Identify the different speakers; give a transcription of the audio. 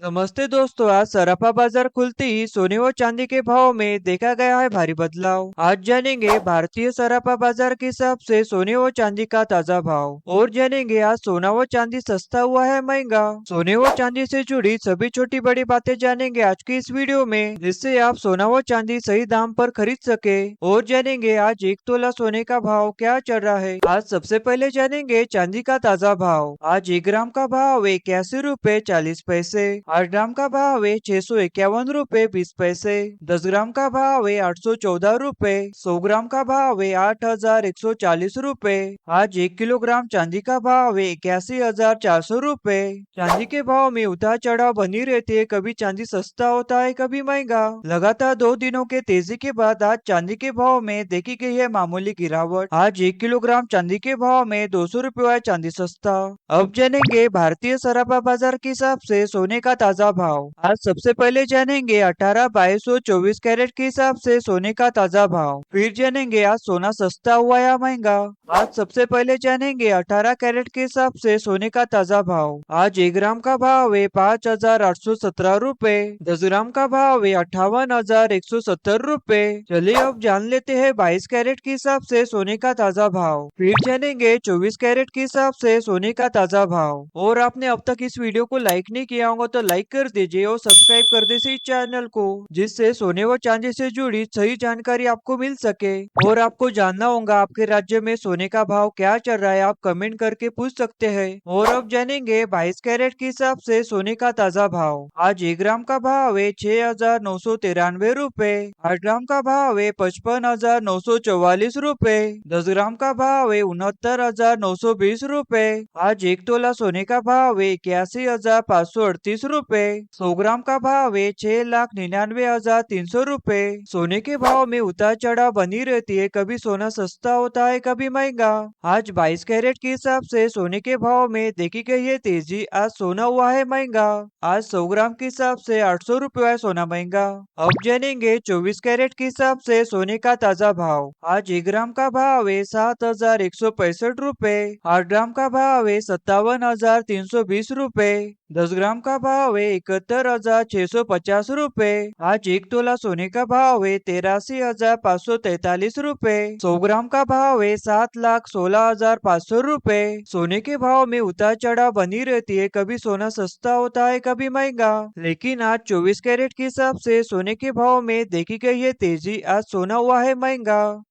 Speaker 1: नमस्ते दोस्तों। आज सराफा बाजार खुलते ही सोने व चांदी के भाव में देखा गया है भारी बदलाव। आज जानेंगे भारतीय सराफा बाजार के हिसाब से सोने व चांदी का ताजा भाव और जानेंगे आज सोना व चांदी सस्ता हुआ है महंगा। सोने व चांदी से जुड़ी सभी छोटी बड़ी बातें जानेंगे आज की इस वीडियो में, जिससे आप सोना व चांदी सही दाम पर खरीद सके। और जानेंगे आज एक तोला सोने का भाव क्या चल रहा है। आज सबसे पहले जानेंगे चांदी का ताजा भाव। आज 1 ग्राम का भाव 81 रुपए 40 पैसे। 8 ग्राम का भाव है 651 रुपए 20 पैसे। 10 ग्राम का भाव है 814 रुपए। 100 ग्राम का भाव है 8140 रुपए। आज 1 किलोग्राम चांदी का भाव है 81,400 रुपए। चांदी के भाव में उतार चढ़ाव बनी रहती है, कभी चांदी सस्ता होता है कभी महंगा। लगातार 2 दिनों के तेजी के बाद आज चांदी के भाव में देखी गई है मामूली गिरावट। आज 1 किलोग्राम चांदी के भाव में 200 रुपए हुआ है चांदी सस्ता। अब जानेंगे भारतीय सराफा बाजार के हिसाब से सोने का ताजा भाव। आज सबसे पहले जानेंगे 18, 22 और 24 कैरेट के हिसाब से सोने का ताजा भाव। फिर जानेंगे आज सोना सस्ता हुआ या महंगा। आज सबसे पहले जानेंगे 18 कैरेट के हिसाब से सोने का ताजा भाव। आज 1 ग्राम का भाव है 5,817 रुपए। 10 ग्राम का भाव है 58,170 रुपए। चलिए अब जान लेते हैं 22 कैरेट के हिसाब से सोने का ताजा भाव। फिर जानेंगे 24 कैरेट के हिसाब से सोने का ताजा भाव। और आपने अब तक इस वीडियो को लाइक नहीं किया होगा तो लाइक कर दीजिए और सब्सक्राइब कर दीजिए इस चैनल को, जिससे सोने व चांदी से जुड़ी सही जानकारी आपको मिल सके। और आपको जानना होगा आपके राज्य में सोने का भाव क्या चल रहा है, आप कमेंट करके पूछ सकते हैं। और अब जानेंगे 22 कैरेट के हिसाब से सोने का ताजा भाव। आज 1 ग्राम का भाव है 6,993 रुपए। 8 ग्राम का भाव है 55,944 रुपए। 10 ग्राम का भाव है 69,920 रुपए। आज 1 तोला सोने का भाव है 81,538 रुपए। 100 ग्राम का भाव है 6,99,300 रुपए। सोने के भाव में उतार चढ़ाव बनी रहती है, कभी सोना सस्ता होता है कभी महंगा। आज 22 कैरेट के हिसाब से सोने के भाव में देखी गई है तेजी। आज सोना हुआ है महंगा। आज 100 ग्राम के हिसाब से 800 रुपए है सोना महंगा। अब जानेंगे 24 कैरेट के हिसाब से सोने का ताजा भाव। आज 1 ग्राम का भाव है 7,165 रुपए। 8 ग्राम का भाव है 57,320 रुपए। 10 ग्राम का भाव है 71,650 रुपए। आज 1 तोला सोने का भाव है 83,543 रुपए। 100 ग्राम का भाव है 7,16,500 रुपए। सोने के भाव में उतार चढ़ाव बनी रहती है, कभी सोना सस्ता होता है कभी महंगा। लेकिन आज 24 कैरेट के हिसाब से सोने के भाव में देखी गई है तेजी। आज सोना हुआ है महंगा।